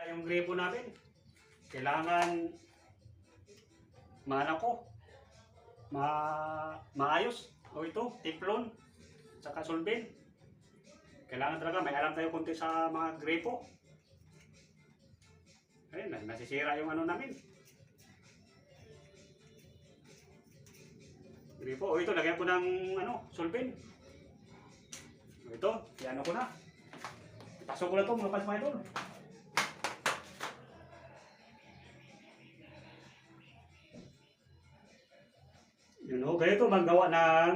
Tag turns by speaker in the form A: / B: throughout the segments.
A: Yung gripo namin, kailangan maano ko, maayos. O ito, teflon, saka sulbin. Kailangan talaga may alam tayo konti sa mga gripo. Ayun, nasisira yung ano namin. Gripo, o ito, lagyan ko ng ano, sulbin. O ito, iano ko na. Pasok ko na ito mga pasmaidol. Yun o, ganito bang gawa ng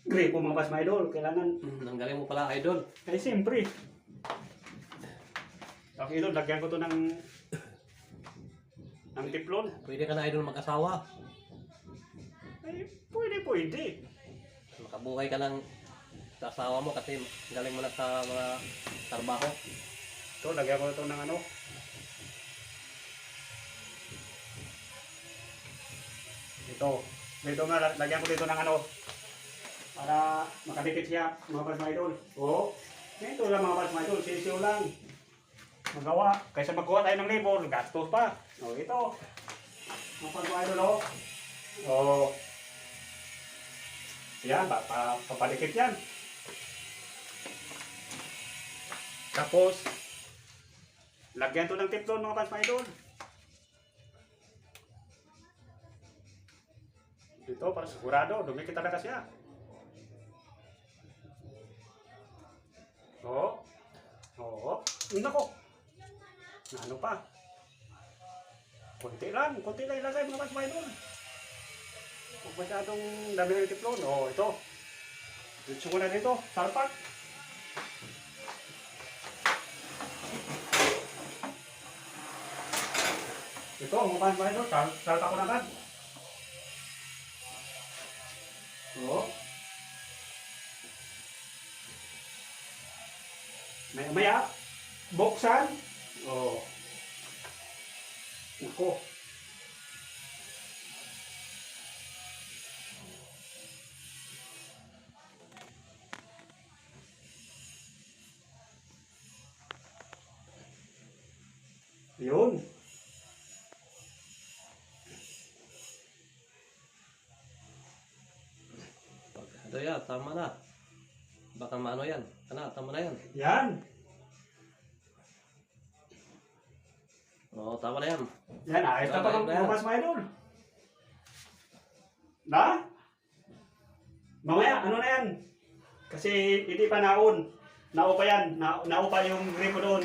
A: gripo mga pasmaidol. Kailangan,
B: Ang galing mo pala, idol.
A: ay siyempre. Tapos ito, lagyan ko to ng teflon.
B: Pwede ka na, idol, mag-asawa.
A: Ay, pwede.
B: Makabuhay ka ng sa asawa mo kasi galing mo na sa mga trabaho.
A: Ito, lagyan ko ito ng ano. Dito nga, lagyan ko dito ng ano. Para makadikit siya, mga pasmaidol. O, ito lang mga pasmaidol, sisiyo lang. Magawa. Kaysa magkuha tayo ng labor, gastos pa. O, ito. Mga pasmaidol, o. O. Yan, papadikit yan. Tapos, lagyan to ng teflon mga pasmaidol. Dito, para sigurado, dumikit talaga siya. Oo. Oo. Nako. Ano pa? Kunti lang ilagay mga pasmaidol. Huwag masyadong dami ng teflon. Oo, ito. Dito ko na dito, salpak. Ito, mga pasmaidol, salpak ko na agad. Oo. Maya, buksan. Oo. Nako. Yun.
B: Ito yan, tama na. Baka maano yan. Tama na yan.
A: Yan.
B: Oo, tama na yan.
A: Yan, ayos na pa
B: Ayos na yan.
A: ng pasmaidol. Na? Mamaya, ano na yan? Kasi hindi pa naon. Naupa yan. Naupa yung gripo doon.